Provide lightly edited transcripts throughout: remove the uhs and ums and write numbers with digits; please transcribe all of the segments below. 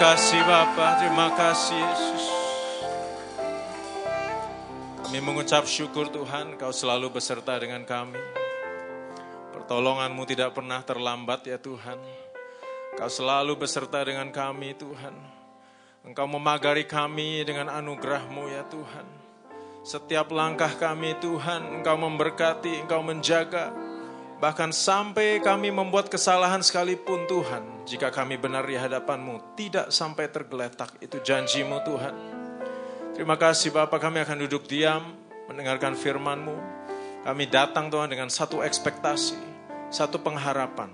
kasih Bapa, terima kasih Yesus. Kami mengucap syukur Tuhan, Kau selalu beserta dengan kami. Pertolongan-Mu tidak pernah terlambat ya Tuhan. Kau selalu beserta dengan kami Tuhan. Engkau memagari kami dengan anugerah-Mu ya Tuhan. Setiap langkah kami Tuhan, Engkau memberkati, Engkau menjaga. Bahkan sampai kami membuat kesalahan sekalipun Tuhan, jika kami benar di hadapan-Mu, tidak sampai tergeletak. Itu janji-Mu Tuhan. Terima kasih Bapa, kami akan duduk diam, mendengarkan firman-Mu. Kami datang Tuhan dengan satu ekspektasi, satu pengharapan.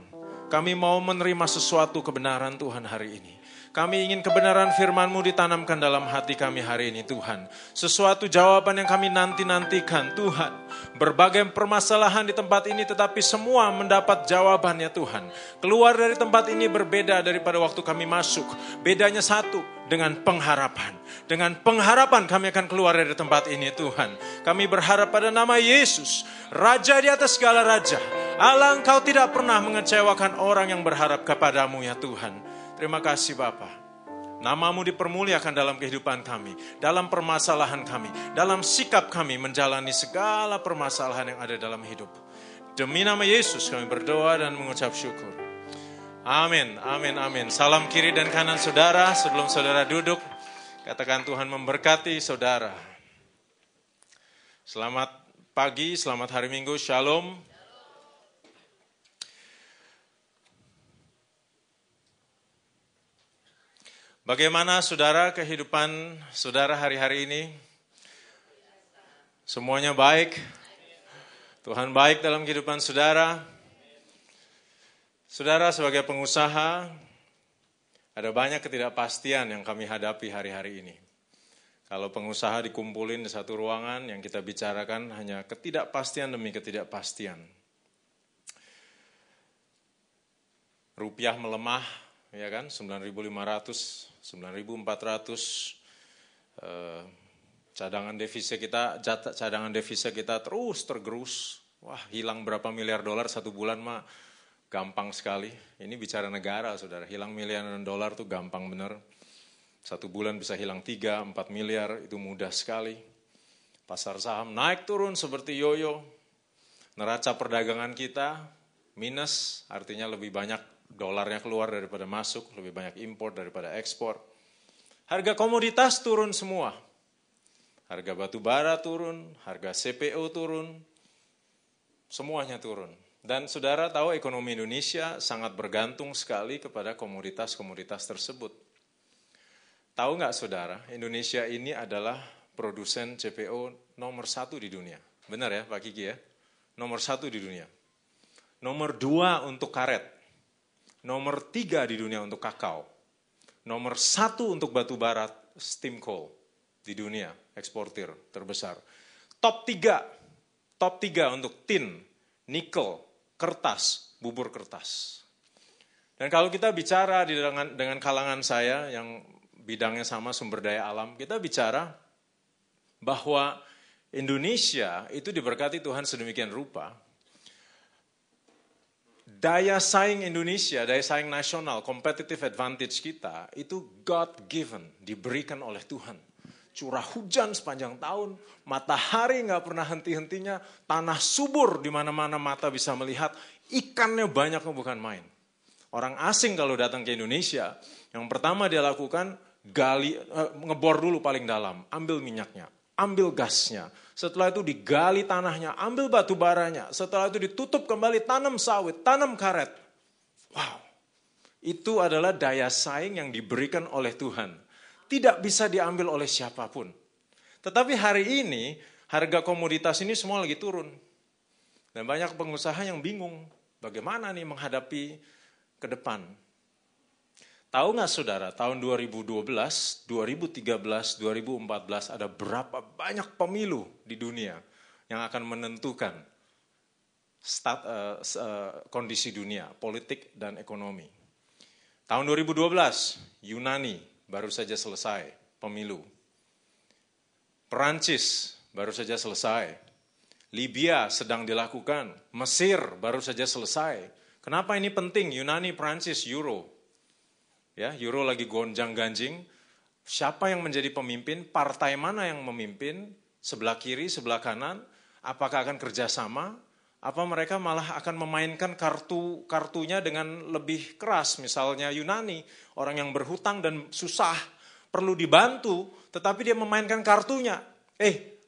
Kami mau menerima sesuatu kebenaran Tuhan hari ini. Kami ingin kebenaran firman-Mu ditanamkan dalam hati kami hari ini Tuhan. Sesuatu jawaban yang kami nanti-nantikan Tuhan. Berbagai permasalahan di tempat ini tetapi semua mendapat jawabannya Tuhan. Keluar dari tempat ini berbeda daripada waktu kami masuk. Bedanya satu, dengan pengharapan. Dengan pengharapan kami akan keluar dari tempat ini Tuhan. Kami berharap pada nama Yesus, Raja di atas segala raja. Allah, Engkau tidak pernah mengecewakan orang yang berharap kepadamu ya Tuhan. Terima kasih Bapa. Nama-Mu dipermuliakan dalam kehidupan kami, dalam permasalahan kami, dalam sikap kami menjalani segala permasalahan yang ada dalam hidup. Demi nama Yesus kami berdoa dan mengucap syukur. Amin, amin, amin. Salam kiri dan kanan saudara, sebelum saudara duduk, katakan Tuhan memberkati saudara. Selamat pagi, selamat hari Minggu, shalom. Bagaimana saudara kehidupan saudara hari-hari ini? Semuanya baik? Tuhan baik dalam kehidupan saudara. Saudara sebagai pengusaha, ada banyak ketidakpastian yang kami hadapi hari-hari ini. Kalau pengusaha dikumpulin di satu ruangan, yang kita bicarakan hanya ketidakpastian demi ketidakpastian. Rupiah melemah, ya kan, 9.500, 9.400, cadangan devisa kita terus tergerus. Wah, hilang berapa miliar dolar satu bulan mah gampang sekali. Ini bicara negara, saudara. Hilang miliaran dolar tuh gampang bener. Satu bulan bisa hilang 3-4 miliar, itu mudah sekali. Pasar saham naik turun seperti yoyo. Neraca perdagangan kita minus, artinya lebih banyak dolarnya keluar daripada masuk, lebih banyak impor daripada ekspor. Harga komoditas turun semua. Harga batu bara turun, harga CPO turun, semuanya turun. Dan saudara tahu ekonomi Indonesia sangat bergantung sekali kepada komoditas-komoditas tersebut. Tahu nggak saudara, Indonesia ini adalah produsen CPO nomor 1 di dunia. Benar ya Pak Kiki ya? Nomor 1 di dunia. Nomor 2 untuk karet. Nomor 3 di dunia untuk kakao. Nomor 1 untuk batu bara steam coal di dunia, eksportir terbesar. Top 3 untuk tin, nikel, kertas, bubur kertas. Dan kalau kita bicara dengan kalangan saya yang bidangnya sama sumber daya alam, kita bicara bahwa Indonesia itu diberkati Tuhan sedemikian rupa. Daya saing Indonesia, daya saing nasional, competitive advantage kita, itu God given, diberikan oleh Tuhan. Curah hujan sepanjang tahun, matahari nggak pernah henti-hentinya, tanah subur di mana-mana mata bisa melihat, ikannya banyak bukan main. Orang asing kalau datang ke Indonesia, yang pertama dia lakukan, ngebor dulu paling dalam, ambil minyaknya, ambil gasnya. Setelah itu digali tanahnya, ambil batu baranya. Setelah itu ditutup kembali, tanam sawit, tanam karet. Wow, itu adalah daya saing yang diberikan oleh Tuhan. Tidak bisa diambil oleh siapapun. Tetapi hari ini, harga komoditas ini semua lagi turun. Dan banyak pengusaha yang bingung, bagaimana nih menghadapi ke depan. Tahu nggak saudara, tahun 2012, 2013, 2014 ada berapa banyak pemilu di dunia yang akan menentukan kondisi dunia, politik dan ekonomi. Tahun 2012, Yunani baru saja selesai pemilu. Perancis baru saja selesai. Libya sedang dilakukan. Mesir baru saja selesai. Kenapa ini penting? Yunani, Perancis, Euro. Ya, euro lagi gonjang-ganjing. Siapa yang menjadi pemimpin? Partai mana yang memimpin? Sebelah kiri, sebelah kanan? Apakah akan kerjasama? Apa mereka malah akan memainkan kartunya dengan lebih keras? Misalnya Yunani, orang yang berhutang dan susah, perlu dibantu, tetapi dia memainkan kartunya.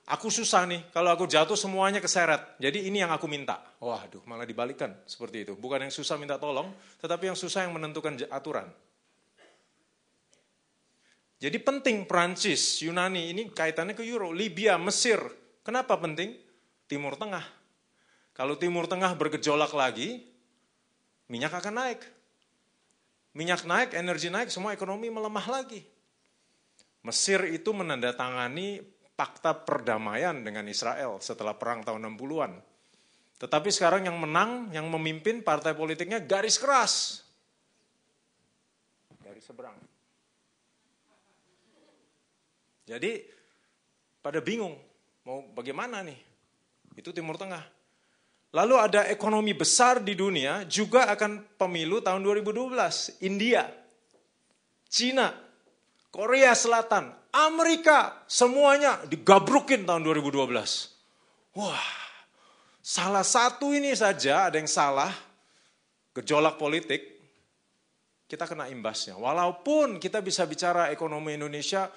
Aku susah nih, kalau aku jatuh semuanya keseret. Jadi ini yang aku minta. Waduh, malah dibalikkan seperti itu. Bukan yang susah minta tolong, tetapi yang susah yang menentukan aturan. Jadi penting Prancis, Yunani, ini kaitannya ke euro. Libya, Mesir, kenapa penting? Timur Tengah. Kalau Timur Tengah bergejolak lagi, minyak akan naik. Minyak naik, energi naik, semua ekonomi melemah lagi. Mesir itu menandatangani fakta perdamaian dengan Israel setelah perang tahun 60-an. Tetapi sekarang yang menang, yang memimpin partai politiknya garis keras. Garis seberang. Jadi pada bingung, mau bagaimana nih? Itu Timur Tengah. Lalu ada ekonomi besar di dunia juga akan pemilu tahun 2012. India, Cina, Korea Selatan, Amerika, semuanya digabrukin tahun 2012. Wah, salah satu ini saja ada yang salah, gejolak politik, kita kena imbasnya. Walaupun kita bisa bicara ekonomi Indonesia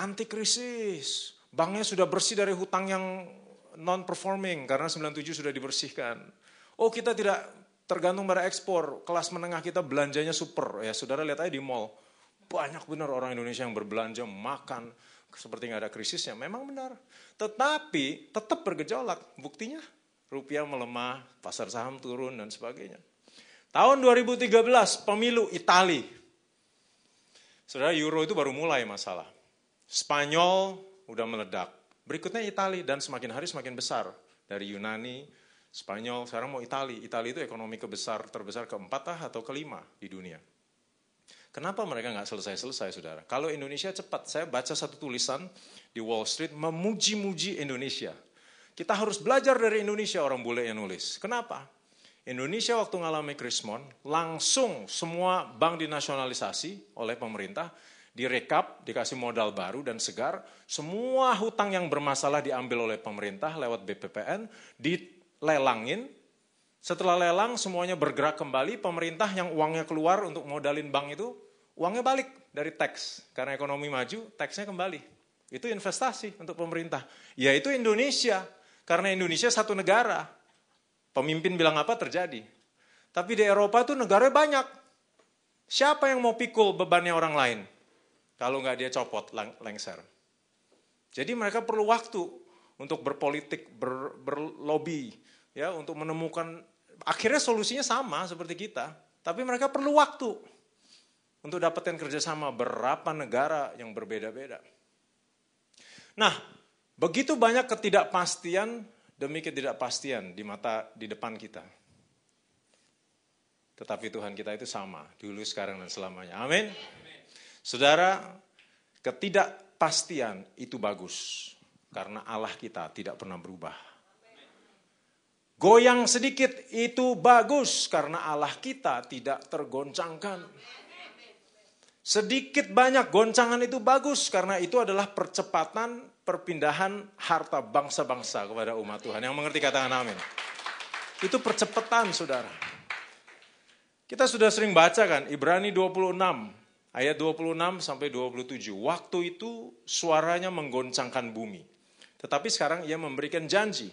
anti krisis, banknya sudah bersih dari hutang yang non-performing karena 97 sudah dibersihkan. Kita tidak tergantung pada ekspor, kelas menengah kita belanjanya super. Ya, saudara lihat aja di mall. Banyak benar orang Indonesia yang berbelanja, makan, seperti nggak ada krisisnya. Memang benar. Tetapi tetap bergejolak. Buktinya rupiah melemah, pasar saham turun, dan sebagainya. Tahun 2013, pemilu Itali. Saudara, euro itu baru mulai masalah. Spanyol udah meledak. Berikutnya Itali, dan semakin hari semakin besar. Dari Yunani, Spanyol, sekarang mau Itali. Itali itu ekonomi terbesar keempat atau kelima di dunia. Kenapa mereka nggak selesai-selesai, saudara? Kalau Indonesia cepat, saya baca satu tulisan di Wall Street memuji-muji Indonesia. Kita harus belajar dari Indonesia, orang bule yang nulis. Kenapa? Indonesia waktu ngalami krismon, langsung semua bank dinasionalisasi oleh pemerintah, direkap, dikasih modal baru dan segar, semua hutang yang bermasalah diambil oleh pemerintah lewat BPPN, dilelangin. Setelah lelang semuanya bergerak kembali, pemerintah yang uangnya keluar untuk modalin bank itu, uangnya balik dari teks. Karena ekonomi maju, teksnya kembali. Itu investasi untuk pemerintah. Yaitu Indonesia, karena Indonesia satu negara. Pemimpin bilang apa terjadi. Tapi di Eropa tuh negaranya banyak. Siapa yang mau pikul bebannya orang lain? Kalau nggak dia copot, lengser. Jadi mereka perlu waktu untuk berpolitik, berlobby, ya, untuk menemukan, akhirnya solusinya sama seperti kita, tapi mereka perlu waktu untuk dapatkan kerjasama berapa negara yang berbeda-beda. Nah, begitu banyak ketidakpastian demi ketidakpastian di depan kita. Tetapi Tuhan kita itu sama, dulu, sekarang, dan selamanya. Amin. Saudara, ketidakpastian itu bagus, karena Allah kita tidak pernah berubah. Goyang sedikit itu bagus karena Allah kita tidak tergoncangkan. Sedikit banyak goncangan itu bagus karena itu adalah percepatan perpindahan harta bangsa-bangsa kepada umat Tuhan. Yang mengerti katakan amin. Itu percepatan, saudara. Kita sudah sering baca kan, Ibrani 26, ayat 26 sampai 27. Waktu itu suaranya menggoncangkan bumi. Tetapi sekarang ia memberikan janji.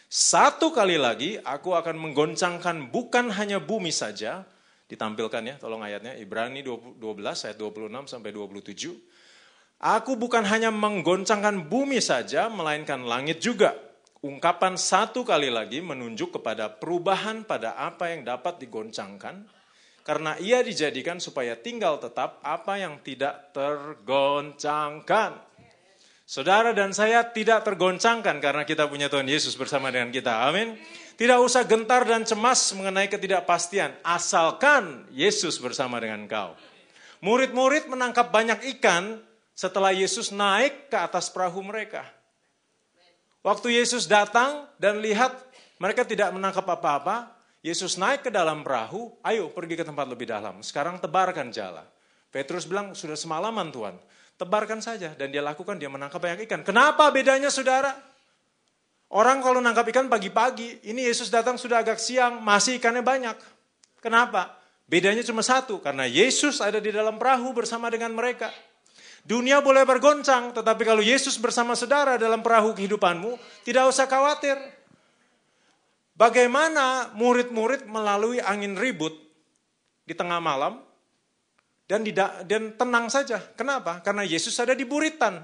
Satu kali lagi aku akan menggoncangkan bukan hanya bumi saja, ditampilkan ya, tolong ayatnya, Ibrani 12 ayat 26 sampai 27. Aku bukan hanya menggoncangkan bumi saja, melainkan langit juga. Ungkapan satu kali lagi menunjuk kepada perubahan pada apa yang dapat digoncangkan, karena ia dijadikan supaya tinggal tetap apa yang tidak tergoncangkan. Saudara dan saya tidak tergoncangkan karena kita punya Tuhan Yesus bersama dengan kita. Amin. Tidak usah gentar dan cemas mengenai ketidakpastian. Asalkan Yesus bersama dengan kau. Murid-murid menangkap banyak ikan setelah Yesus naik ke atas perahu mereka. Waktu Yesus datang dan lihat mereka tidak menangkap apa-apa, Yesus naik ke dalam perahu, ayo pergi ke tempat lebih dalam. Sekarang tebarkan jala. Petrus bilang, sudah semalaman Tuhan, tebarkan saja. Dan dia lakukan, dia menangkap banyak ikan. Kenapa bedanya saudara? Orang kalau nangkap ikan pagi-pagi, ini Yesus datang sudah agak siang, masih ikannya banyak. Kenapa? Bedanya cuma satu, karena Yesus ada di dalam perahu bersama dengan mereka. Dunia boleh bergoncang, tetapi kalau Yesus bersama saudara dalam perahu kehidupanmu, tidak usah khawatir. Bagaimana murid-murid melalui angin ribut di tengah malam dan tenang saja. Kenapa? Karena Yesus ada di buritan.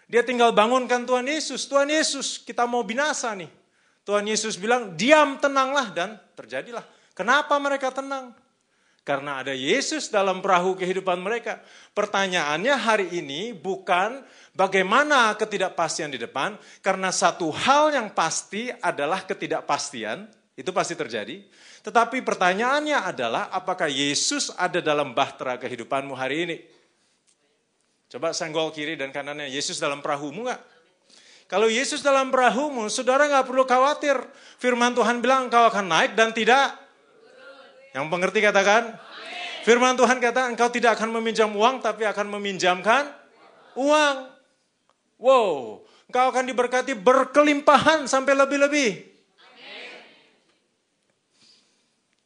Dia tinggal bangunkan Tuhan Yesus. Tuhan Yesus, kita mau binasa nih. Tuhan Yesus bilang, diam, tenanglah, dan terjadilah. Kenapa mereka tenang? Karena ada Yesus dalam perahu kehidupan mereka. Pertanyaannya hari ini bukan bagaimana ketidakpastian di depan, karena satu hal yang pasti adalah ketidakpastian, itu pasti terjadi. Tetapi pertanyaannya adalah apakah Yesus ada dalam bahtera kehidupanmu hari ini? Coba senggol kiri dan kanannya, Yesus dalam perahumu enggak? Kalau Yesus dalam perahumu, saudara enggak perlu khawatir. Firman Tuhan bilang engkau akan naik dan tidak. Yang pengerti katakan, firman Tuhan kata engkau tidak akan meminjam uang, tapi akan meminjamkan uang. Wow, engkau akan diberkati berkelimpahan sampai lebih-lebih.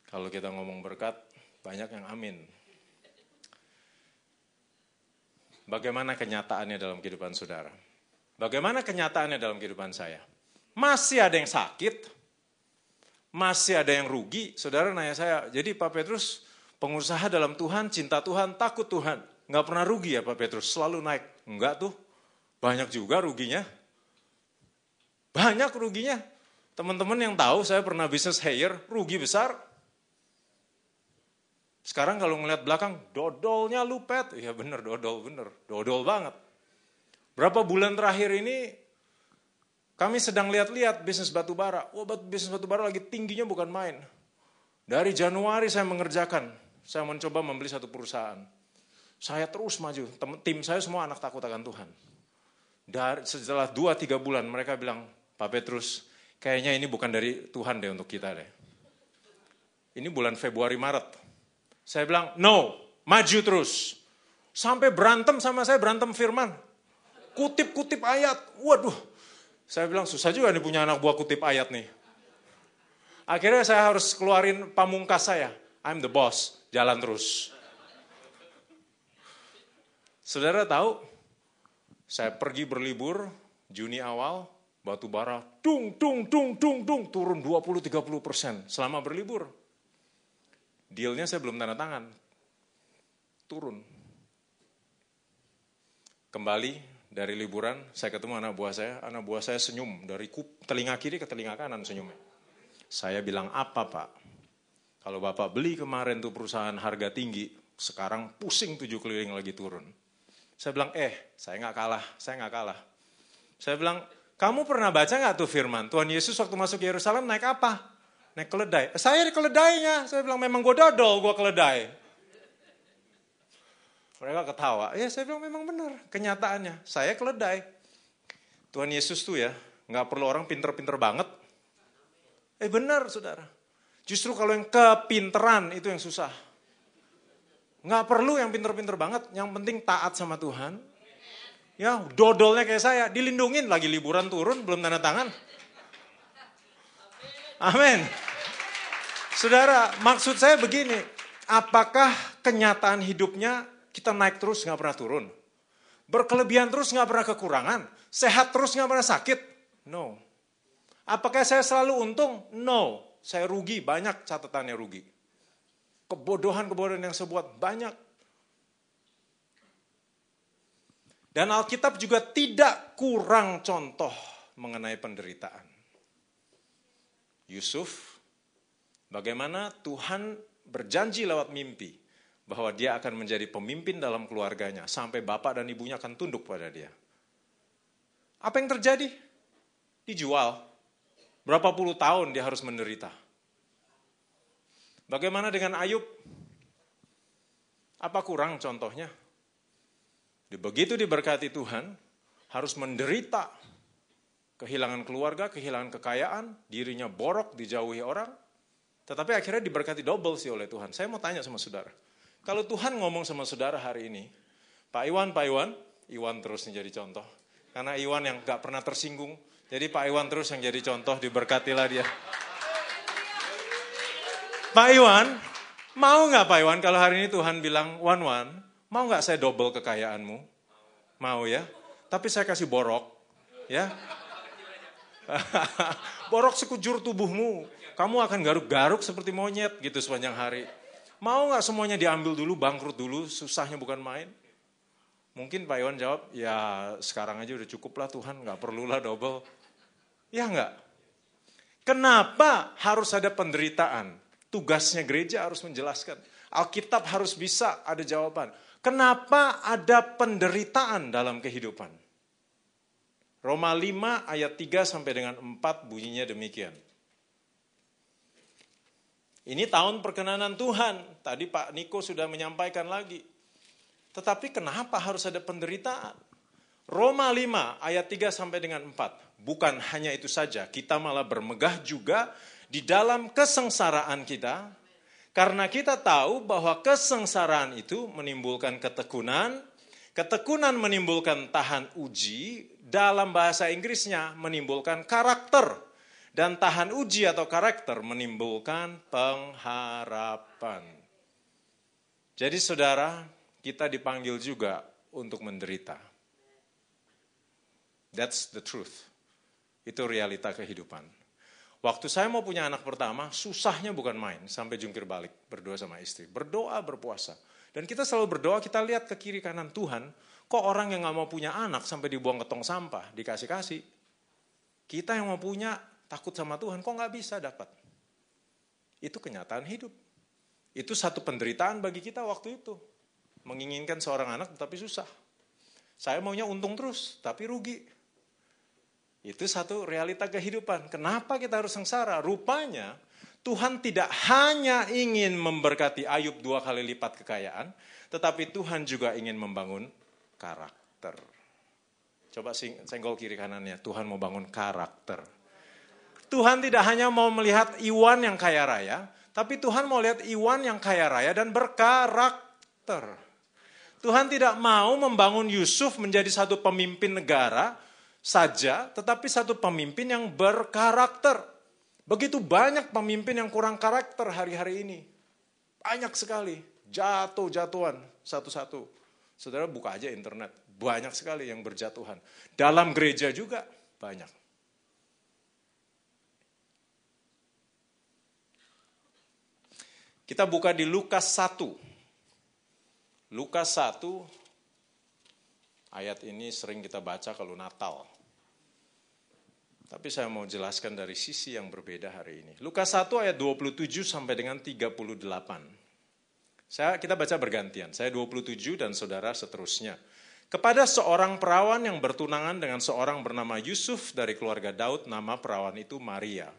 Kalau kita ngomong berkat, banyak yang amin. Bagaimana kenyataannya dalam kehidupan saudara? Bagaimana kenyataannya dalam kehidupan saya? Masih ada yang sakit, masih ada yang rugi. Saudara nanya saya, jadi Pak Petrus pengusaha dalam Tuhan, cinta Tuhan, takut Tuhan. Nggak pernah rugi ya Pak Petrus, selalu naik. Enggak tuh, banyak juga ruginya. Banyak ruginya. Teman-teman yang tahu saya pernah bisnis hair, rugi besar. Sekarang kalau ngeliat belakang, dodolnya lupet. Iya bener, dodol banget. Berapa bulan terakhir ini, kami sedang lihat-lihat bisnis batubara. Bisnis batubara lagi tingginya bukan main. Dari Januari saya mengerjakan, saya mencoba membeli satu perusahaan. Saya terus maju, tim saya semua anak takut akan Tuhan. Setelah 2-3 bulan mereka bilang, Pak Petrus, kayaknya ini bukan dari Tuhan deh untuk kita deh. Ini bulan Februari, Maret. Saya bilang, no, maju terus. Sampai berantem sama saya, berantem firman. Kutip-kutip ayat, waduh. Saya bilang, susah juga nih punya anak buah kutip ayat nih. Akhirnya saya harus keluarin pamungkas saya. I'm the boss, jalan terus. Saudara tahu, saya pergi berlibur, Juni awal, batubara, turun 20-30% selama berlibur. Dealnya saya belum tanda tangan, turun. Kembali dari liburan, saya ketemu anak buah saya senyum, dari telinga kiri ke telinga kanan senyumnya. Saya bilang, apa Pak? Kalau Bapak beli kemarin tuh perusahaan harga tinggi, sekarang pusing 7 keliling lagi turun. Saya bilang, saya nggak kalah. Saya bilang, kamu pernah baca nggak tuh firman? Tuhan Yesus waktu masuk Yerusalem naik apa? Naik keledai. Saya di keledainya. Saya bilang, memang gue dodol, gue keledai. Mereka ketawa. Ya saya bilang, memang benar. Kenyataannya, saya keledai. Tuhan Yesus tuh ya, nggak perlu orang pinter-pinter banget. Benar saudara. Justru kalau yang kepinteran itu yang susah. Nggak perlu yang pinter-pinter banget. Yang penting taat sama Tuhan. Ya dodolnya kayak saya. Dilindungin lagi liburan turun, belum tanda tangan. Amin. Saudara, maksud saya begini. Apakah kenyataan hidupnya kita naik terus gak pernah turun? Berkelebihan terus gak pernah kekurangan? Sehat terus gak pernah sakit? No. Apakah saya selalu untung? No. Saya rugi, banyak catatannya rugi. Kebodohan-kebodohan yang saya buat banyak. Dan Alkitab juga tidak kurang contoh mengenai penderitaan. Yusuf, bagaimana Tuhan berjanji lewat mimpi bahwa dia akan menjadi pemimpin dalam keluarganya sampai bapak dan ibunya akan tunduk pada dia. Apa yang terjadi? Dijual. Berapa puluh tahun dia harus menderita. Bagaimana dengan Ayub? Apa kurang contohnya? Begitu diberkati Tuhan, harus menderita. Kehilangan keluarga, kehilangan kekayaan, dirinya borok, dijauhi orang. Tetapi akhirnya diberkati double sih oleh Tuhan. Saya mau tanya sama saudara. Kalau Tuhan ngomong sama saudara hari ini, Pak Iwan, Iwan terus yang jadi contoh. Karena Iwan yang gak pernah tersinggung, jadi Pak Iwan terus yang jadi contoh, diberkatilah dia. Pak Iwan, mau gak Pak Iwan kalau hari ini Tuhan bilang, Wan, mau gak saya double kekayaanmu? Mau ya, tapi saya kasih borok, ya. Borok sekujur tubuhmu, kamu akan garuk-garuk seperti monyet gitu sepanjang hari. Mau gak semuanya diambil dulu, bangkrut dulu, susahnya bukan main? Mungkin Pak Iwan jawab, ya sekarang aja udah cukup lah Tuhan, gak perlulah double. Ya enggak? Kenapa harus ada penderitaan? Tugasnya gereja harus menjelaskan. Alkitab harus bisa ada jawaban. Kenapa ada penderitaan dalam kehidupan? Roma 5 ayat 3 sampai dengan 4 bunyinya demikian. Ini tahun perkenanan Tuhan. Tadi Pak Niko sudah menyampaikan lagi. Tetapi kenapa harus ada penderitaan? Roma 5 ayat 3 sampai dengan 4. Bukan hanya itu saja, kita malah bermegah juga di dalam kesengsaraan kita. Karena kita tahu bahwa kesengsaraan itu menimbulkan ketekunan. Ketekunan menimbulkan tahan uji. Dalam bahasa Inggrisnya menimbulkan karakter. Dan tahan uji atau karakter menimbulkan pengharapan. Jadi saudara, kita dipanggil juga untuk menderita. That's the truth. Itu realita kehidupan. Waktu saya mau punya anak pertama, susahnya bukan main sampai jungkir balik, berdoa sama istri. Berdoa, berpuasa. Dan kita selalu berdoa, kita lihat ke kiri kanan Tuhan, kok orang yang gak mau punya anak sampai dibuang ke tong sampah, dikasih-kasih. Kita yang mau punya, takut sama Tuhan, kok gak bisa dapat? Itu kenyataan hidup. Itu satu penderitaan bagi kita waktu itu. Menginginkan seorang anak tetapi susah. Saya maunya untung terus, tapi rugi. Itu satu realita kehidupan. Kenapa kita harus sengsara? Rupanya Tuhan tidak hanya ingin memberkati Ayub 2 kali lipat kekayaan, tetapi Tuhan juga ingin membangun karakter. Coba senggol kiri kanannya, Tuhan mau bangun karakter. Tuhan tidak hanya mau melihat Iwan yang kaya raya, tapi Tuhan mau lihat Iwan yang kaya raya dan berkarakter. Tuhan tidak mau membangun Yusuf menjadi satu pemimpin negara saja, tetapi satu pemimpin yang berkarakter. Begitu banyak pemimpin yang kurang karakter hari-hari ini. Banyak sekali, jatuh-jatuhan satu-satu. Saudara buka aja internet, banyak sekali yang berjatuhan. Dalam gereja juga banyak. Kita buka di Lukas 1. Lukas 1, ayat ini sering kita baca kalau Natal. Tapi saya mau jelaskan dari sisi yang berbeda hari ini. Lukas 1 ayat 27 sampai dengan 38. Kita baca bergantian. Saya 27 dan saudara seterusnya. Kepada seorang perawan yang bertunangan dengan seorang bernama Yusuf dari keluarga Daud, nama perawan itu Maria.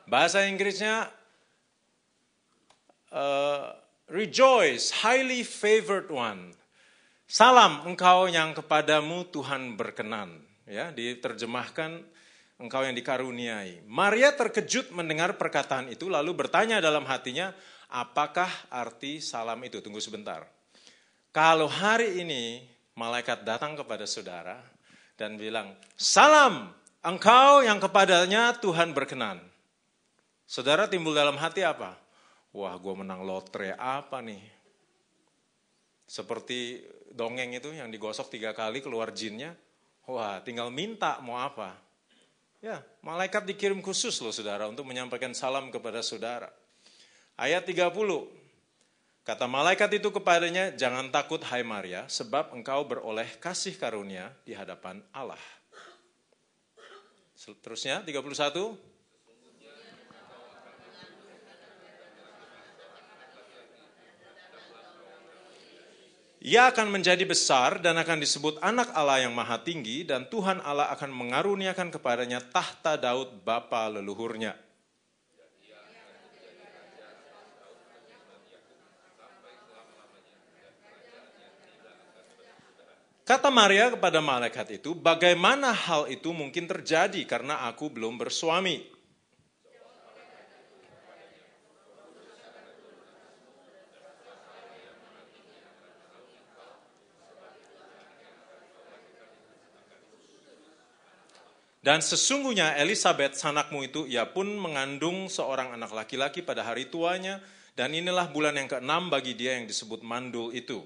Bahasa Inggrisnya, rejoice, highly favored one. Salam engkau yang kepadamu Tuhan berkenan. Ya, diterjemahkan engkau yang dikaruniai. Maria terkejut mendengar perkataan itu, lalu bertanya dalam hatinya, apakah arti salam itu? Tunggu sebentar. Kalau hari ini malaikat datang kepada saudara dan bilang, salam engkau yang kepadanya Tuhan berkenan. Saudara timbul dalam hati apa? Wah, gue menang lotre apa nih? Seperti dongeng itu yang digosok 3 kali keluar jinnya. Wah, tinggal minta mau apa? Ya, malaikat dikirim khusus loh saudara untuk menyampaikan salam kepada saudara. Ayat 30. Kata malaikat itu kepadanya, jangan takut hai Maria, sebab engkau beroleh kasih karunia di hadapan Allah. Terusnya 31. Ia akan menjadi besar dan akan disebut anak Allah yang maha tinggi, dan Tuhan Allah akan mengaruniakan kepadanya tahta Daud bapa leluhurnya. Kata Maria kepada malaikat itu, bagaimana hal itu mungkin terjadi karena aku belum bersuami? Dan sesungguhnya Elisabeth, sanakmu itu, ia pun mengandung seorang anak laki-laki pada hari tuanya, dan inilah bulan yang ke-6 bagi dia yang disebut mandul itu.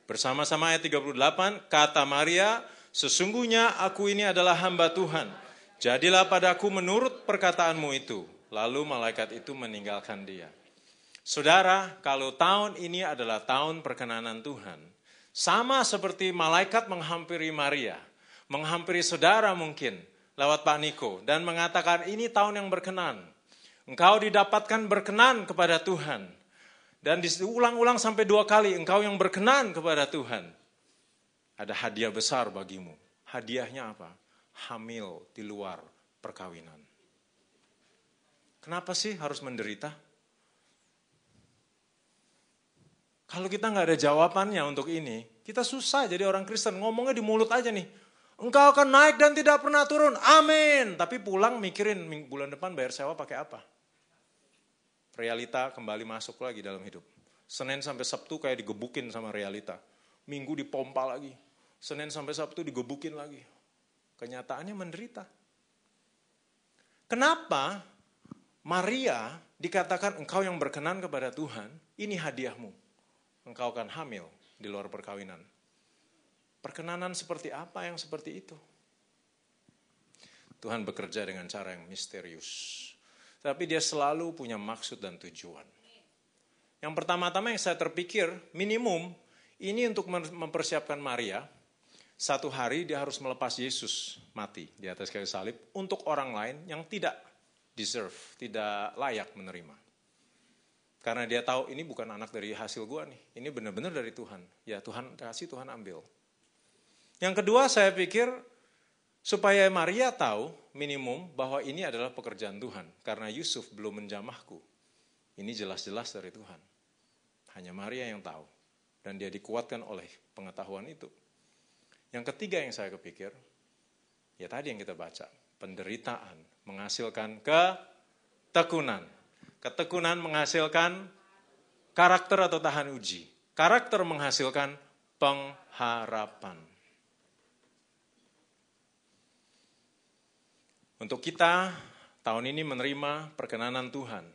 Bersama-sama ayat 38, kata Maria, sesungguhnya aku ini adalah hamba Tuhan. Jadilah padaku menurut perkataanmu itu. Lalu malaikat itu meninggalkan dia. Saudara, kalau tahun ini adalah tahun perkenanan Tuhan, sama seperti malaikat menghampiri Maria, menghampiri saudara mungkin lewat Pak Niko, dan mengatakan ini tahun yang berkenan. Engkau didapatkan berkenan kepada Tuhan. Dan diulang-ulang sampai 2 kali, engkau yang berkenan kepada Tuhan. Ada hadiah besar bagimu. Hadiahnya apa? Hamil di luar perkawinan. Kenapa sih harus menderita? Kalau kita nggak ada jawabannya untuk ini, kita susah jadi orang Kristen. Ngomongnya di mulut aja nih. Engkau akan naik dan tidak pernah turun. Amin. Tapi pulang mikirin bulan depan bayar sewa pakai apa. Realita kembali masuk lagi dalam hidup. Senin sampai Sabtu kayak digebukin sama realita. Minggu dipompa lagi. Senin sampai Sabtu digebukin lagi. Kenyataannya menderita. Kenapa Maria dikatakan engkau yang berkenan kepada Tuhan, ini hadiahmu. Engkau akan hamil di luar perkawinan. Perkenanan seperti apa yang seperti itu? Tuhan bekerja dengan cara yang misterius. Tapi dia selalu punya maksud dan tujuan. Yang pertama-tama yang saya terpikir, minimum, ini untuk mempersiapkan Maria, 1 hari dia harus melepas Yesus mati di atas kayu salib untuk orang lain yang tidak deserve, tidak layak menerima. Karena dia tahu ini bukan anak dari hasil gua nih. Ini benar-benar dari Tuhan. Ya Tuhan kasih, Tuhan ambil. Yang kedua saya pikir supaya Maria tahu minimum bahwa ini adalah pekerjaan Tuhan. Karena Yusuf belum menjamahku. Ini jelas-jelas dari Tuhan. Hanya Maria yang tahu. Dan dia dikuatkan oleh pengetahuan itu. Yang ketiga yang saya kepikir, ya tadi yang kita baca. Penderitaan menghasilkan ketekunan. Ketekunan menghasilkan karakter atau tahan uji. Karakter menghasilkan pengharapan. Untuk kita tahun ini menerima perkenanan Tuhan.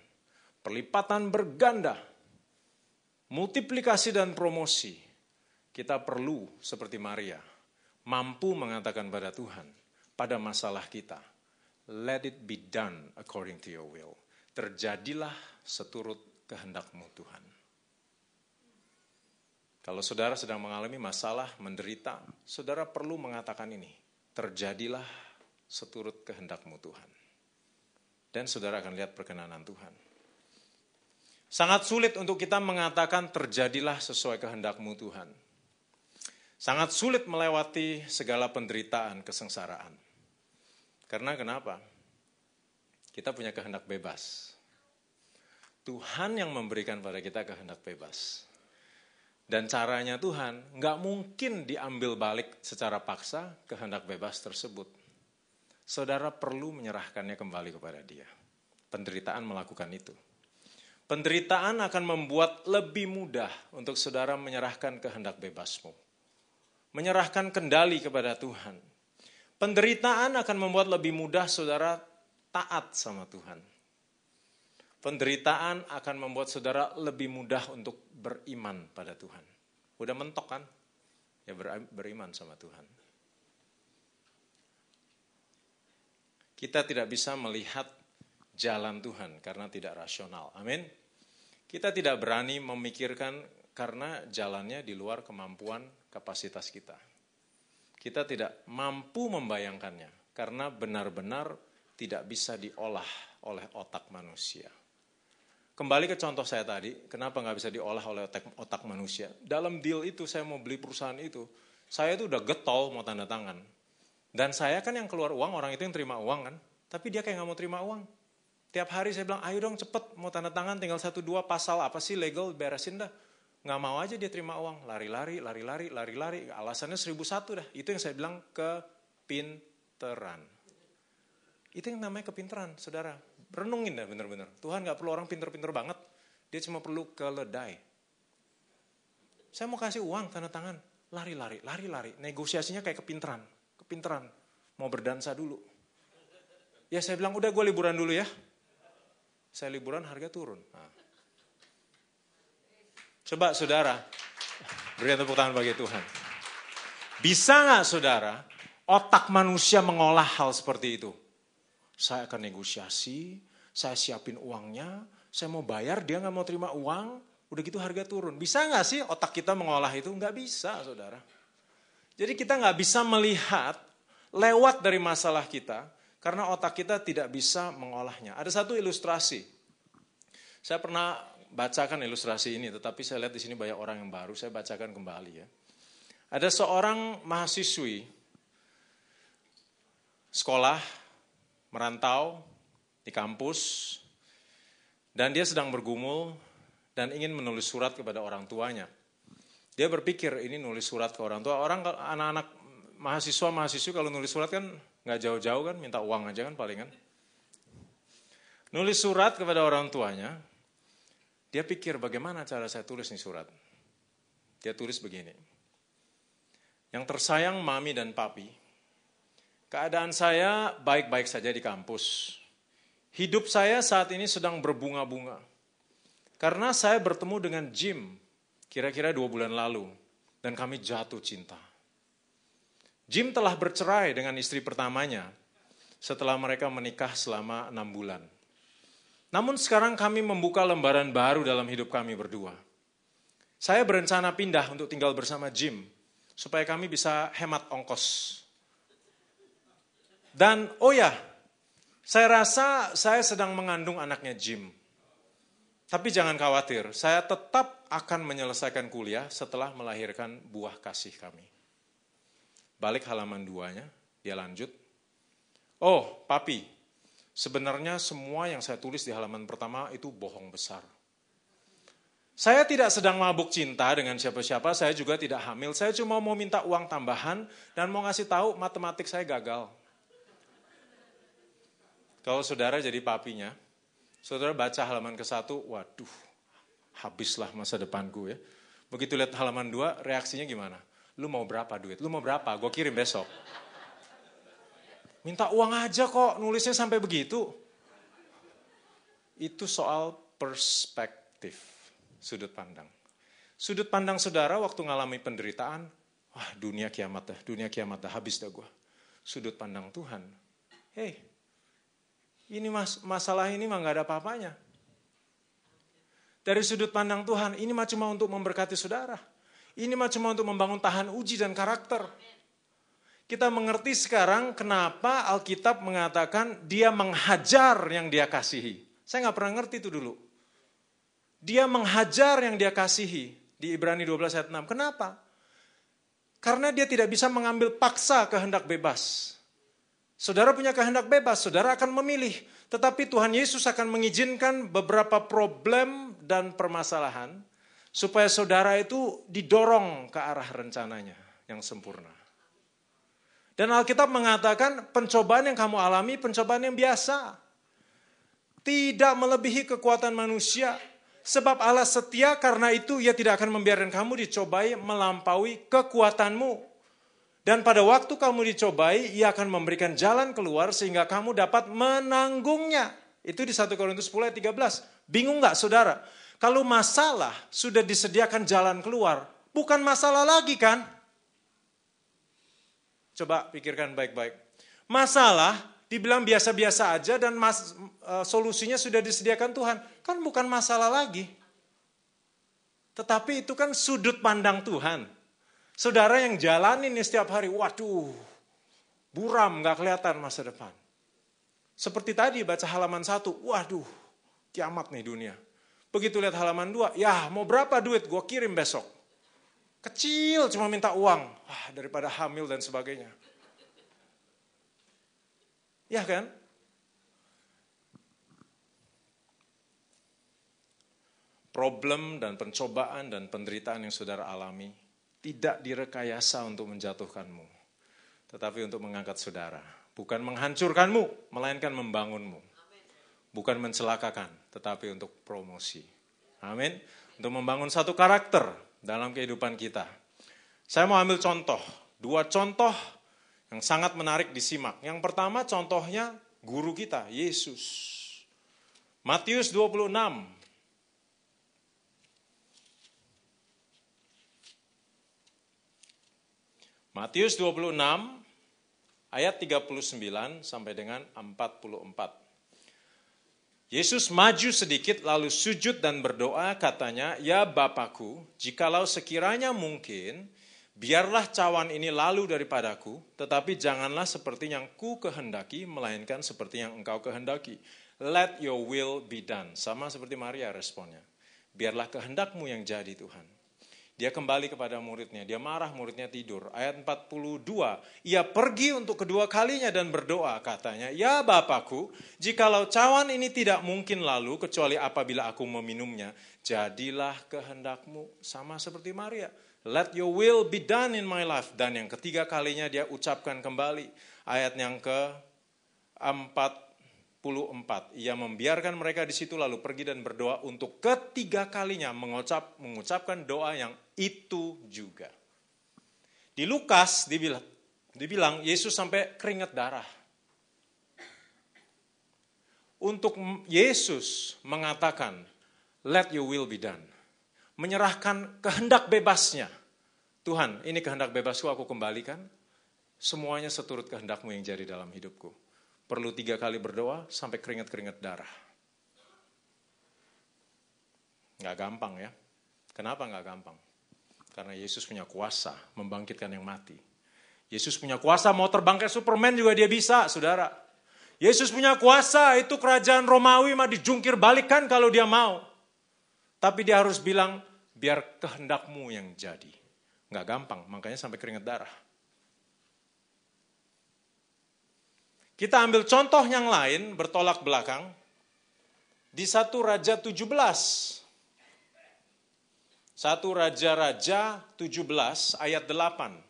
Perlipatan berganda. Multiplikasi dan promosi. Kita perlu seperti Maria. Mampu mengatakan pada Tuhan. Pada masalah kita. Let it be done according to your will. Terjadilah seturut kehendak-Mu Tuhan. Kalau saudara sedang mengalami masalah, menderita, saudara perlu mengatakan ini. Terjadilah seturut kehendak-Mu Tuhan. Dan saudara akan lihat perkenanan Tuhan. Sangat sulit untuk kita mengatakan terjadilah sesuai kehendak-Mu Tuhan. Sangat sulit melewati segala penderitaan, kesengsaraan. Karena kenapa? Kita punya kehendak bebas. Tuhan yang memberikan pada kita kehendak bebas. Dan caranya Tuhan nggak mungkin diambil balik secara paksa kehendak bebas tersebut. Saudara perlu menyerahkannya kembali kepada Dia. Penderitaan melakukan itu. Penderitaan akan membuat lebih mudah untuk saudara menyerahkan kehendak bebasmu. Menyerahkan kendali kepada Tuhan. Penderitaan akan membuat lebih mudah saudara taat sama Tuhan. Penderitaan akan membuat saudara lebih mudah untuk beriman pada Tuhan. Udah mentok kan? Ya beriman sama Tuhan. Kita tidak bisa melihat jalan Tuhan karena tidak rasional. Amin. Kita tidak berani memikirkan karena jalannya di luar kemampuan kapasitas kita. Kita tidak mampu membayangkannya karena benar-benar tidak bisa diolah oleh otak manusia. Kembali ke contoh saya tadi, kenapa nggak bisa diolah oleh otak manusia? Dalam deal itu saya mau beli perusahaan itu, saya itu udah getol mau tanda tangan. Dan saya kan yang keluar uang, orang itu yang terima uang kan. Tapi dia kayak nggak mau terima uang. Tiap hari saya bilang, ayo dong cepet mau tanda tangan, tinggal 1-2 pasal apa sih legal, beresin dah. Nggak mau aja dia terima uang, lari-lari, alasannya 1.001 dah. Itu yang saya bilang kepinteran. Itu yang namanya kepinteran, saudara. Renungin dah benar-benar. Tuhan nggak perlu orang pinter-pinter banget, dia cuma perlu keledai. Saya mau kasih uang, tanda tangan, lari-lari. Negosiasinya kayak kepinteran. Mau berdansa dulu. Ya saya bilang, udah gue liburan dulu ya. Saya liburan, harga turun. Nah. Coba saudara, berikan tepuk tangan bagi Tuhan. Bisa nggak saudara, otak manusia mengolah hal seperti itu? Saya akan negosiasi, saya siapin uangnya, saya mau bayar, dia nggak mau terima uang, udah gitu harga turun. Bisa nggak sih otak kita mengolah itu? Nggak bisa saudara. Jadi kita nggak bisa melihat lewat dari masalah kita, karena otak kita tidak bisa mengolahnya. Ada satu ilustrasi. Saya pernah bacakan ilustrasi ini, tetapi saya lihat di sini banyak orang yang baru. Saya bacakan kembali ya. Ada seorang mahasiswi sekolah, merantau di kampus, dan dia sedang bergumul dan ingin menulis surat kepada orang tuanya. Dia berpikir ini nulis surat ke orang tua. Anak-anak mahasiswa kalau nulis surat kan nggak jauh-jauh kan, minta uang aja kan palingan. Nulis surat kepada orang tuanya, dia pikir bagaimana cara saya tulis nih surat. Dia tulis begini. Yang tersayang mami dan papi, keadaan saya baik-baik saja di kampus. Hidup saya saat ini sedang berbunga-bunga. Karena saya bertemu dengan Jim, kira-kira 2 bulan lalu. Dan kami jatuh cinta. Jim telah bercerai dengan istri pertamanya setelah mereka menikah selama 6 bulan. Namun sekarang kami membuka lembaran baru dalam hidup kami berdua. Saya berencana pindah untuk tinggal bersama Jim, supaya kami bisa hemat ongkos. Dan saya rasa saya sedang mengandung anaknya Jim. Tapi jangan khawatir, saya tetap akan menyelesaikan kuliah setelah melahirkan buah kasih kami. Balik halaman 2-nya, dia lanjut. Oh, papi, sebenarnya semua yang saya tulis di halaman pertama itu bohong besar. Saya tidak sedang mabuk cinta dengan siapa-siapa, saya juga tidak hamil. Saya cuma mau minta uang tambahan dan mau ngasih tahu matematik saya gagal. Kalau saudara jadi papinya, saudara baca halaman ke-1, waduh, habislah masa depanku ya. Begitu lihat halaman 2, reaksinya gimana? Lu mau berapa duit? Lu mau berapa? Gue kirim besok. Minta uang aja kok, nulisnya sampai begitu. Itu soal perspektif, sudut pandang. Sudut pandang saudara waktu ngalami penderitaan, wah dunia kiamat dah, habis dah gue. Sudut pandang Tuhan, ini masalah ini mah gak ada apa-apanya. Dari sudut pandang Tuhan, ini mah cuma untuk memberkati saudara. Ini mah cuma untuk membangun tahan uji dan karakter. Kita mengerti sekarang kenapa Alkitab mengatakan dia menghajar yang dia kasihi. Saya gak pernah ngerti itu dulu. Dia menghajar yang dia kasihi. Di Ibrani 12 ayat 6. Kenapa? Karena dia tidak bisa mengambil paksa kehendak bebas. Saudara punya kehendak bebas, saudara akan memilih. Tetapi Tuhan Yesus akan mengizinkan beberapa problem dan permasalahan supaya saudara itu didorong ke arah rencananya yang sempurna. Dan Alkitab mengatakan pencobaan yang kamu alami, pencobaan yang biasa. Tidak melebihi kekuatan manusia. Sebab Allah setia, karena itu ia tidak akan membiarkan kamu dicobai melampaui kekuatanmu. Dan pada waktu kamu dicobai, ia akan memberikan jalan keluar sehingga kamu dapat menanggungnya. Itu di 1 Korintus 10 ayat 13. Bingung gak saudara? Kalau masalah sudah disediakan jalan keluar, bukan masalah lagi kan? Coba pikirkan baik-baik. Masalah dibilang biasa-biasa aja dan solusinya sudah disediakan Tuhan. Kan bukan masalah lagi. Tetapi itu kan sudut pandang Tuhan. Saudara yang jalanin nih setiap hari, waduh, buram gak kelihatan masa depan. Seperti tadi baca halaman 1, waduh, kiamat nih dunia. Begitu lihat halaman 2, ya mau berapa duit gue kirim besok. Kecil cuma minta uang, daripada hamil dan sebagainya. Ya kan? problem dan pencobaan dan penderitaan yang saudara alami tidak direkayasa untuk menjatuhkanmu, tetapi untuk mengangkat saudara. Bukan menghancurkanmu, melainkan membangunmu. Bukan mencelakakan, tetapi untuk promosi. Amin. Untuk membangun satu karakter dalam kehidupan kita. Saya mau ambil contoh, 2 contoh yang sangat menarik disimak. Yang pertama contohnya guru kita, Yesus. Matius 26. Matius 26 ayat 39 sampai dengan 44. Yesus maju sedikit lalu sujud dan berdoa, katanya, "Ya Bapakku, jikalau sekiranya mungkin, biarlah cawan ini lalu daripadaku, tetapi janganlah seperti yang ku kehendaki, melainkan seperti yang engkau kehendaki. Let your will be done." Sama seperti Maria responnya. Biarlah kehendakmu yang jadi, Tuhan. Dia kembali kepada muridnya, dia marah, muridnya tidur. Ayat 42, ia pergi untuk kedua kalinya dan berdoa, katanya, "Ya Bapakku, jikalau cawan ini tidak mungkin lalu, kecuali apabila aku meminumnya, jadilah kehendakmu." Sama seperti Maria. Let your will be done in my life. Dan yang ketiga kalinya dia ucapkan kembali. Ayat yang ke-44. Ia membiarkan mereka di situ lalu pergi dan berdoa untuk ketiga kalinya mengucapkan doa yang itu juga. Di Lukas dibilang Yesus sampai keringat darah. Untuk Yesus mengatakan, "Let your will be done." Menyerahkan kehendak bebasnya. Tuhan, ini kehendak bebasku, aku kembalikan. Semuanya seturut kehendakmu yang jadi dalam hidupku. Perlu 3 kali berdoa sampai keringat-keringat darah. Nggak gampang ya. Kenapa nggak gampang? Karena Yesus punya kuasa membangkitkan yang mati. Yesus punya kuasa mau terbang kayak Superman juga dia bisa, saudara. Yesus punya kuasa, itu kerajaan Romawi mah dijungkir balikan kalau dia mau. Tapi dia harus bilang, biar kehendakmu yang jadi. Nggak gampang, makanya sampai keringat darah. Kita ambil contoh yang lain, bertolak belakang. Di 1 Raja 17. 1 Raja-Raja 17 ayat 8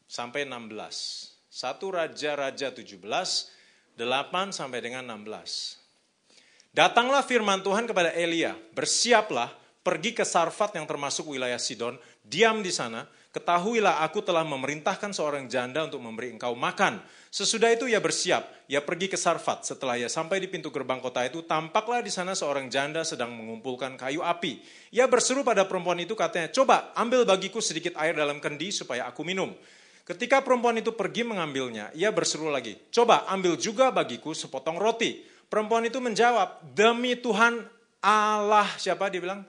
sampai 16. 1 Raja-Raja 17, 8 sampai dengan 16. Datanglah firman Tuhan kepada Elia, "Bersiaplah, pergi ke Sarfat yang termasuk wilayah Sidon, diam di sana. Ketahuilah aku telah memerintahkan seorang janda untuk memberi engkau makan." Sesudah itu ia bersiap, ia pergi ke Sarfat. Setelah ia sampai di pintu gerbang kota itu, tampaklah di sana seorang janda sedang mengumpulkan kayu api. Ia berseru pada perempuan itu, katanya, "Coba ambil bagiku sedikit air dalam kendi supaya aku minum." Ketika perempuan itu pergi mengambilnya, ia berseru lagi, "Coba ambil juga bagiku sepotong roti." Perempuan itu menjawab, "Demi Tuhan Allah," siapa dia bilang?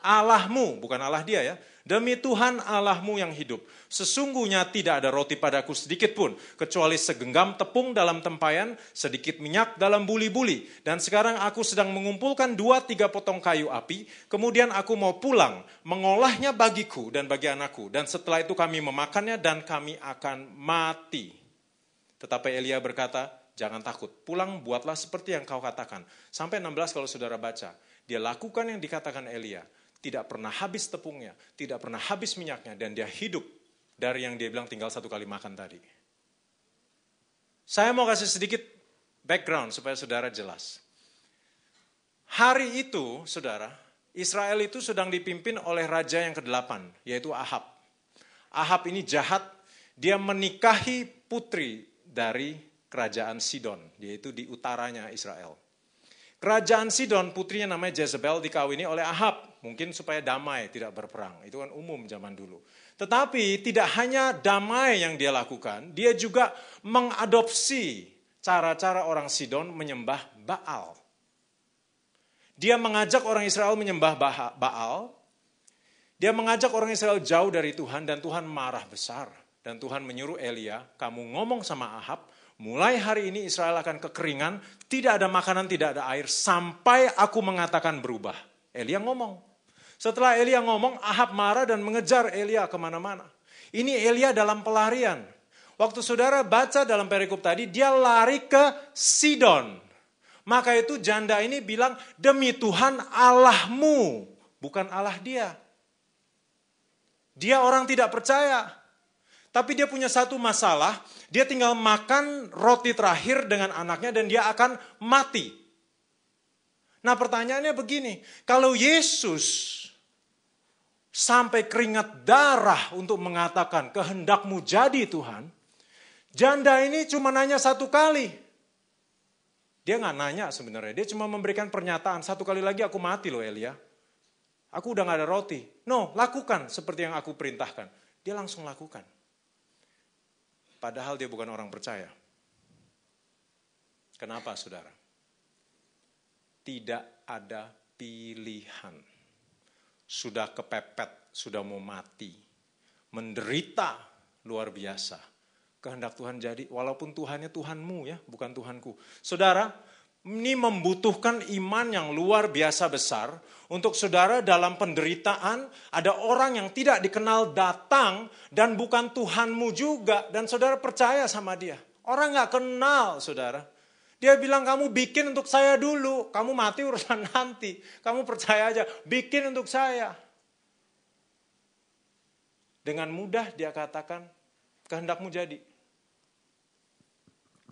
"Allahmu," bukan Allah dia ya. "Demi Tuhan Allahmu yang hidup, sesungguhnya tidak ada roti padaku sedikit pun, kecuali segenggam tepung dalam tempayan, sedikit minyak dalam buli-buli. Dan sekarang aku sedang mengumpulkan 2-3 potong kayu api, kemudian aku mau pulang, mengolahnya bagiku dan bagi anakku, dan setelah itu kami memakannya dan kami akan mati." Tetapi Elia berkata, "Jangan takut, pulang buatlah seperti yang kau katakan." Sampai 16 kalau saudara baca, dia lakukan yang dikatakan Elia. Tidak pernah habis tepungnya, tidak pernah habis minyaknya, dan dia hidup dari yang dia bilang tinggal 1 kali makan tadi. Saya mau kasih sedikit background supaya saudara jelas. Hari itu, saudara, Israel itu sedang dipimpin oleh raja yang ke-8, yaitu Ahab. Ahab ini jahat, dia menikahi putri dari kerajaan Sidon, yaitu di utaranya Israel. Kerajaan Sidon, putrinya namanya Jezebel, dikawini oleh Ahab. Mungkin supaya damai, tidak berperang. Itu kan umum zaman dulu. Tetapi tidak hanya damai yang dia lakukan, dia juga mengadopsi cara-cara orang Sidon menyembah Baal. Dia mengajak orang Israel menyembah Baal. Dia mengajak orang Israel jauh dari Tuhan, dan Tuhan marah besar. Dan Tuhan menyuruh Elia, "Kamu ngomong sama Ahab, mulai hari ini Israel akan kekeringan, tidak ada makanan, tidak ada air, sampai aku mengatakan berubah." Elia ngomong. Setelah Elia ngomong, Ahab marah dan mengejar Elia kemana-mana. Ini Elia dalam pelarian. Waktu saudara baca dalam perikop tadi, dia lari ke Sidon. Maka itu janda ini bilang, demi Tuhan Allahmu, bukan Allah dia. Dia orang tidak percaya. Tapi dia punya satu masalah, dia tinggal makan roti terakhir dengan anaknya dan dia akan mati. Nah pertanyaannya begini, kalau Yesus sampai keringat darah untuk mengatakan kehendakmu jadi Tuhan, janda ini cuma nanya satu kali. Dia nggak nanya sebenarnya, dia cuma memberikan pernyataan, satu kali lagi aku mati loh Elia. Aku udah gak ada roti. No, lakukan seperti yang aku perintahkan. Dia langsung lakukan. Padahal dia bukan orang percaya. Kenapa saudara? Tidak ada pilihan. Sudah kepepet, sudah mau mati. Menderita luar biasa. Kehendak Tuhan jadi, walaupun Tuhannya Tuhanmu ya, bukan Tuhanku. Saudara, ini membutuhkan iman yang luar biasa besar. Untuk saudara dalam penderitaan, ada orang yang tidak dikenal datang dan bukan Tuhanmu juga. Dan saudara percaya sama dia. Orang gak kenal saudara. Dia bilang kamu bikin untuk saya dulu. Kamu mati urusan nanti. Kamu percaya aja, bikin untuk saya. Dengan mudah dia katakan, kehendakmu jadi.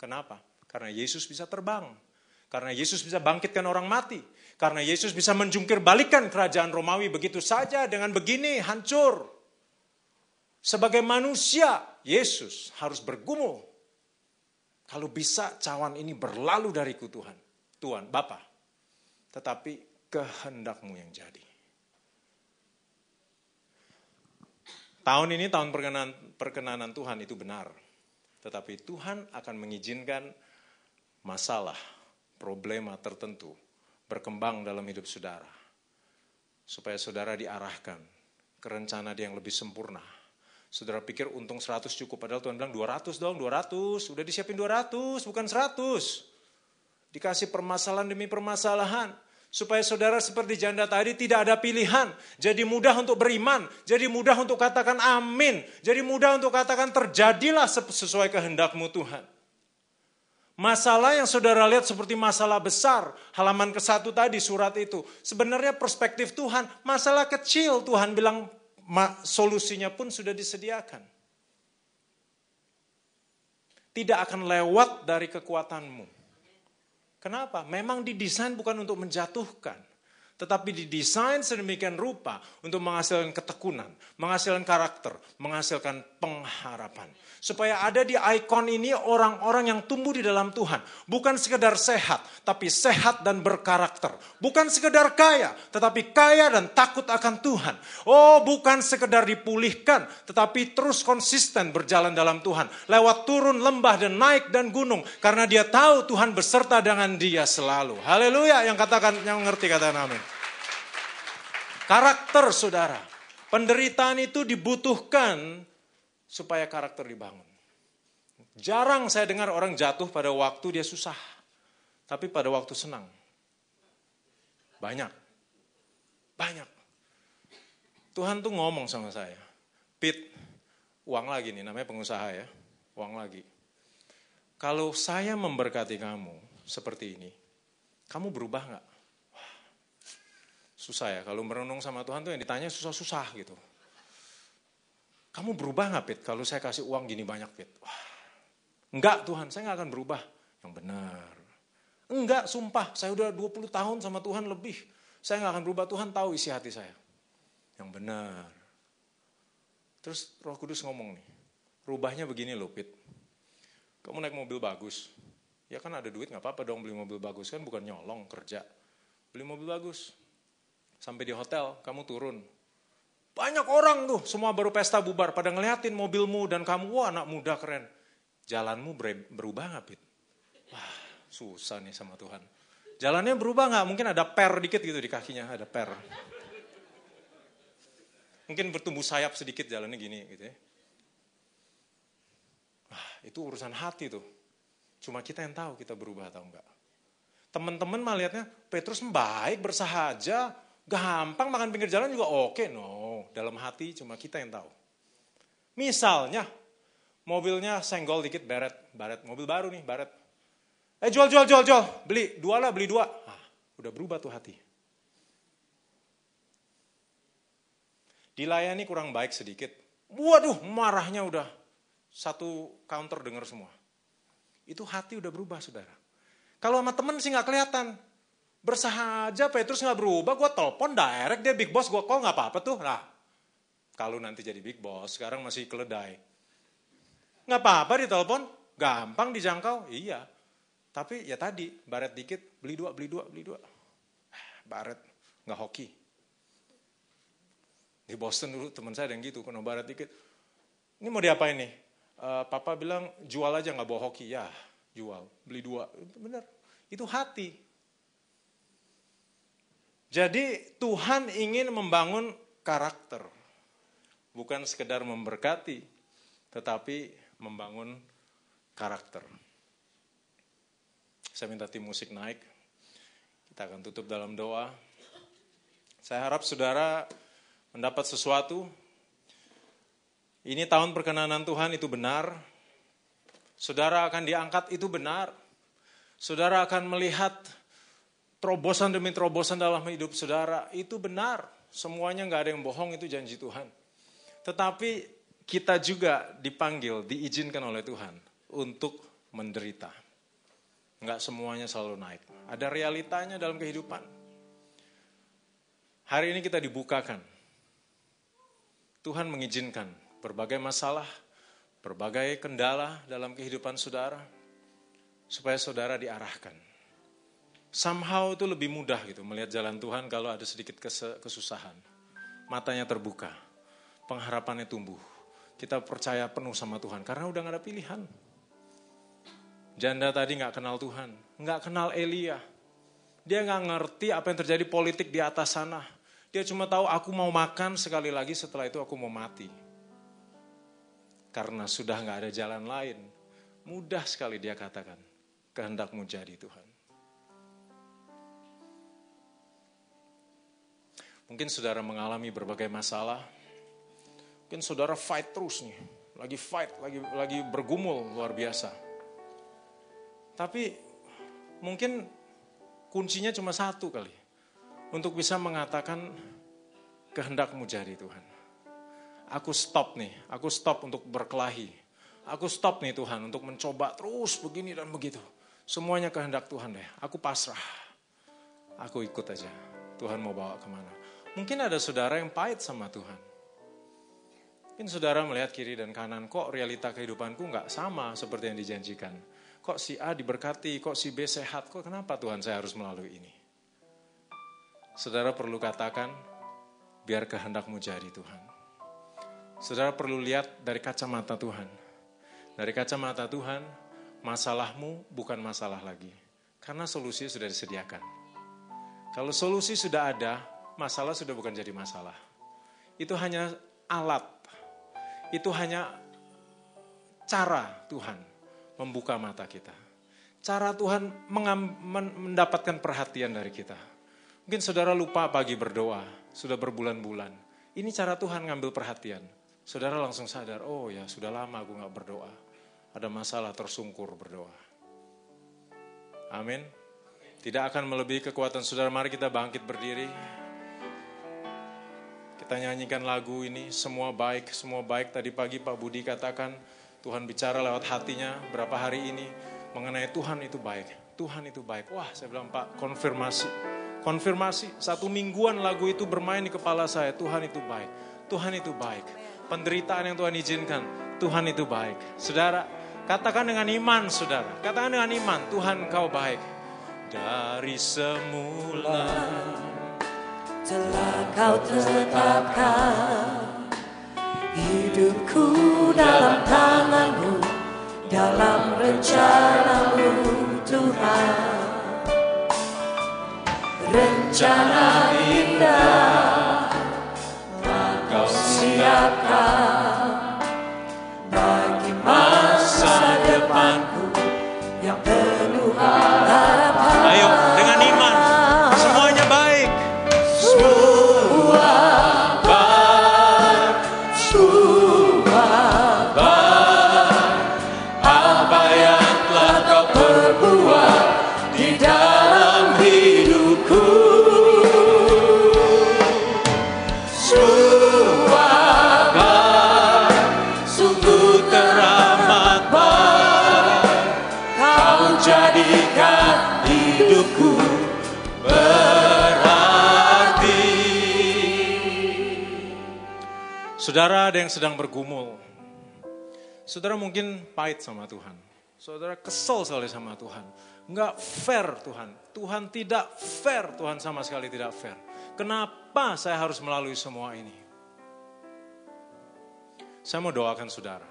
Kenapa? Karena Yesus bisa terbang. Karena Yesus bisa bangkitkan orang mati. Karena Yesus bisa menjungkir balikan kerajaan Romawi begitu saja dengan begini hancur. Sebagai manusia, Yesus harus bergumul. Kalau bisa cawan ini berlalu dariku Tuhan. Tuhan, Bapa. Tetapi kehendakmu yang jadi. Tahun ini tahun perkenanan Tuhan itu benar. Tetapi Tuhan akan mengizinkan masalah, problema tertentu berkembang dalam hidup saudara. Supaya saudara diarahkan ke rencana dia yang lebih sempurna. Saudara pikir untung 100 cukup, padahal Tuhan bilang 200 dong, 200. Udah disiapin 200, bukan 100. Dikasih permasalahan demi permasalahan. Supaya saudara seperti janda tadi tidak ada pilihan. Jadi mudah untuk beriman. Jadi mudah untuk katakan amin. Jadi mudah untuk katakan terjadilah sesuai kehendakmu Tuhan. Masalah yang saudara lihat seperti masalah besar. Halaman ke-1 tadi surat itu. Sebenarnya perspektif Tuhan. Masalah kecil Tuhan bilang solusinya pun sudah disediakan. Tidak akan lewat dari kekuatanmu. Kenapa? Memang didesain bukan untuk menjatuhkan. Tetapi didesain sedemikian rupa untuk menghasilkan ketekunan, menghasilkan karakter, menghasilkan pengharapan. Supaya ada di ikon ini orang-orang yang tumbuh di dalam Tuhan. Bukan sekedar sehat, tapi sehat dan berkarakter. Bukan sekedar kaya, tetapi kaya dan takut akan Tuhan. Oh, bukan sekedar dipulihkan, tetapi terus konsisten berjalan dalam Tuhan. Lewat turun lembah dan naik dan gunung. Karena dia tahu Tuhan beserta dengan dia selalu. Haleluya, yang ngerti katakan amin. Karakter saudara, penderitaan itu dibutuhkan supaya karakter dibangun. Jarang saya dengar orang jatuh pada waktu dia susah, tapi pada waktu senang. Banyak. Tuhan tuh ngomong sama saya, Pit, uang lagi nih, namanya pengusaha ya, uang lagi. Kalau saya memberkati kamu seperti ini, kamu berubah gak? Susah ya, kalau merenung sama Tuhan tuh yang ditanya susah-susah gitu. Kamu berubah gak Pit kalau saya kasih uang gini banyak Pit? Wah, enggak Tuhan, saya gak akan berubah. Yang benar. Enggak, sumpah, saya udah 20 tahun sama Tuhan lebih. Saya gak akan berubah, Tuhan tahu isi hati saya. Yang benar. Terus Roh Kudus ngomong nih, rubahnya begini loh Pit. Kamu naik mobil bagus, ya kan ada duit gak apa-apa dong beli mobil bagus, kan bukan nyolong kerja. Beli mobil bagus. Sampai di hotel, kamu turun. Banyak orang tuh, semua baru pesta bubar. Pada ngeliatin mobilmu dan kamu, wah anak muda keren. Jalanmu berubah gak, Pit? Wah, susah nih sama Tuhan. Jalannya berubah gak? Mungkin ada per dikit gitu di kakinya, ada per. Mungkin bertumbuh sayap sedikit jalannya gini gitu ya. Wah, itu urusan hati tuh. Cuma kita yang tahu kita berubah atau enggak. Teman-teman mah lihatnya, Petrus baik, bersahaja, gampang makan pinggir jalan juga oke. No, dalam hati cuma kita yang tahu. Misalnya, mobilnya senggol dikit, baret, mobil baru nih, baret. Jual. Beli 2 lah, beli 2. Nah, udah berubah tuh hati. Dilayani kurang baik sedikit. Waduh, marahnya udah satu counter dengar semua. Itu hati udah berubah, saudara. Kalau sama temen sih gak kelihatan. Bersahaja Petrus gak berubah, gue telepon direct, dia big boss, gue call gak apa-apa tuh. Nah, kalau nanti jadi big boss, sekarang masih keledai. Gak apa-apa ditelepon, gampang dijangkau, iya. Tapi ya tadi, baret dikit, beli 2. Baret, gak hoki. Di Boston dulu teman saya ada yang gitu, kena baret dikit. Ini mau diapain nih? Papa bilang jual aja gak bawa hoki, ya jual, beli 2. Benar, itu hati. Jadi Tuhan ingin membangun karakter. Bukan sekedar memberkati, tetapi membangun karakter. Saya minta tim musik naik. Kita akan tutup dalam doa. Saya harap saudara mendapat sesuatu. Ini tahun perkenanan Tuhan, itu benar. Saudara akan diangkat, itu benar. Saudara akan melihat terobosan demi terobosan dalam hidup saudara, itu benar. Semuanya gak ada yang bohong, itu janji Tuhan. Tetapi kita juga dipanggil, diizinkan oleh Tuhan untuk menderita. Gak semuanya selalu naik. Ada realitanya dalam kehidupan. Hari ini kita dibukakan. Tuhan mengizinkan berbagai masalah, berbagai kendala dalam kehidupan saudara, supaya saudara diarahkan. Somehow itu lebih mudah gitu melihat jalan Tuhan kalau ada sedikit kesusahan. Matanya terbuka, pengharapannya tumbuh. Kita percaya penuh sama Tuhan karena udah gak ada pilihan. Janda tadi gak kenal Tuhan, gak kenal Elia. Dia gak ngerti apa yang terjadi politik di atas sana. Dia cuma tahu aku mau makan sekali lagi, setelah itu aku mau mati. Karena sudah gak ada jalan lain. Mudah sekali dia katakan, kehendakmu jadi Tuhan. Mungkin saudara mengalami berbagai masalah. Mungkin saudara fight terus nih. Lagi fight, lagi bergumul luar biasa. Tapi mungkin kuncinya cuma satu kali. Untuk bisa mengatakan kehendakmu jadi Tuhan. Aku stop nih, aku stop untuk berkelahi. Aku stop nih Tuhan untuk mencoba terus begini dan begitu. Semuanya kehendak Tuhan deh, aku pasrah. Aku ikut aja, Tuhan mau bawa kemana. Mungkin ada saudara yang pahit sama Tuhan. Mungkin saudara melihat kiri dan kanan, kok realita kehidupanku gak sama seperti yang dijanjikan. Kok si A diberkati, kok si B sehat, kok kenapa Tuhan saya harus melalui ini? Saudara perlu katakan, biar kehendakmu jadi Tuhan. Saudara perlu lihat dari kacamata Tuhan. Dari kacamata Tuhan, masalahmu bukan masalah lagi. Karena solusi sudah disediakan. Kalau solusi sudah ada, masalah sudah bukan jadi masalah. Itu hanya alat. Itu hanya cara Tuhan membuka mata kita. Cara Tuhan mendapatkan perhatian dari kita. Mungkin saudara lupa pagi berdoa. Sudah berbulan-bulan. Ini cara Tuhan ngambil perhatian. Saudara langsung sadar, oh ya sudah lama aku gak berdoa. Ada masalah, tersungkur berdoa. Amin. Tidak akan melebihi kekuatan saudara. Mari kita bangkit berdiri. Kita nyanyikan lagu ini, semua baik. Tadi pagi Pak Budi katakan, Tuhan bicara lewat hatinya berapa hari ini mengenai Tuhan itu baik. Tuhan itu baik. Wah, saya bilang Pak, konfirmasi. 1 mingguan lagu itu bermain di kepala saya. Tuhan itu baik. Tuhan itu baik. Penderitaan yang Tuhan izinkan, Tuhan itu baik. Saudara, katakan dengan iman, saudara. Katakan dengan iman, Tuhan Engkau baik. Dari semula telah Kau tetapkan hidupku dalam tangan-Mu, dalam rencana-Mu Tuhan. Rencana indah Kau siapkan bagi masa depanku yang penuh harapan. Ayo dengan iman, semuanya baik. Semua baik, apa yang telah Kau perbuat Semua baik, sungguh teramat baik. Kau jadikan hidupku berarti. Saudara ada yang sedang bergumul. Saudara mungkin pahit sama Tuhan. Saudara kesel sekali sama Tuhan. Enggak fair Tuhan. Tuhan tidak fair. Tuhan sama sekali tidak fair. Kenapa saya harus melalui semua ini? Saya mau doakan saudara.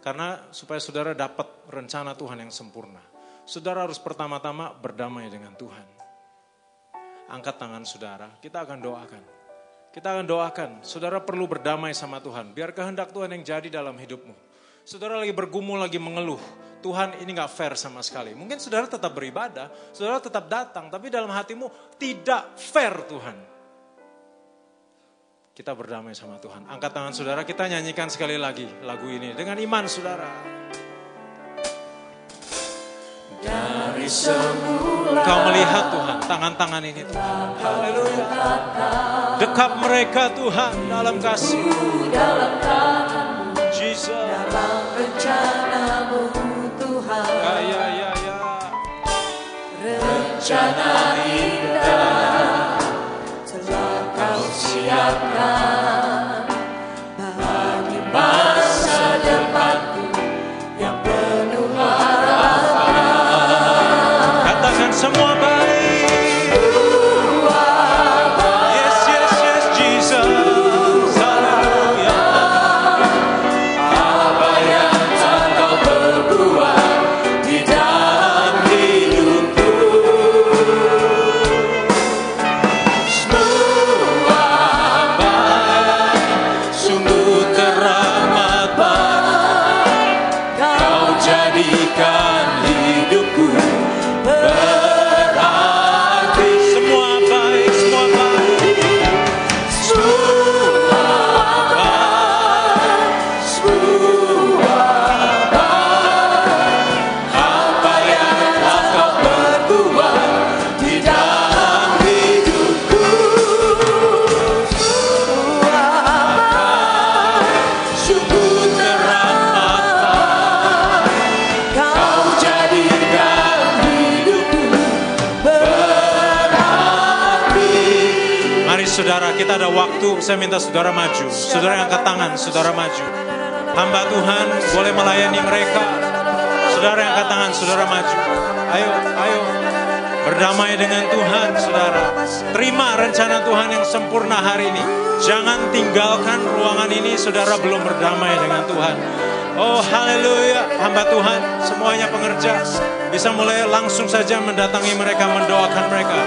Karena supaya saudara dapat rencana Tuhan yang sempurna. Saudara harus pertama-tama berdamai dengan Tuhan. Angkat tangan saudara, kita akan doakan. Kita akan doakan, saudara perlu berdamai sama Tuhan. Biar kehendak Tuhan yang jadi dalam hidupmu. Saudara lagi bergumul, lagi mengeluh. Tuhan ini gak fair sama sekali. Mungkin saudara tetap beribadah, saudara tetap datang. Tapi dalam hatimu tidak fair Tuhan. Kita berdamai sama Tuhan. Angkat tangan saudara, kita nyanyikan sekali lagi lagu ini. Dengan iman saudara. Dari semula Kau melihat Tuhan, tangan-tangan ini Tuhan. Haleluya. Dekap mereka Tuhan dalam kasih. dalam tanganmu, Jesus. dalam rencanamu Tuhan. Ya. Rencana indah telah kau siapkan bagi masa depanku yang penuh harapan. Katakan semua baik. Yes, Jesus. Haleluya. Apa yang tak kau perbuat di dalam hidupku, semua baik, sungguh teramat baik. Kau jadikan hidupku berarti. Semua baik, semua baik. Semua baik, semua baik. Apa yang telah kau perbuat di dalam hidupku, semua baik, sungguh teramat baik. Kau jadikan hidupku berarti. Mari saudara, kita ada waktu. Saya minta saudara maju. Saudara yang angkat tangan, saudara maju. Hamba Tuhan boleh melayani mereka. Saudara yang angkat tangan, saudara maju. Ayo. Berdamai dengan Tuhan, saudara. Terima rencana Tuhan yang sempurna hari ini. Jangan tinggalkan ruangan ini, saudara belum berdamai dengan Tuhan. Oh haleluya, hamba Tuhan, semuanya pengerja bisa mulai langsung saja mendatangi mereka, mendoakan mereka.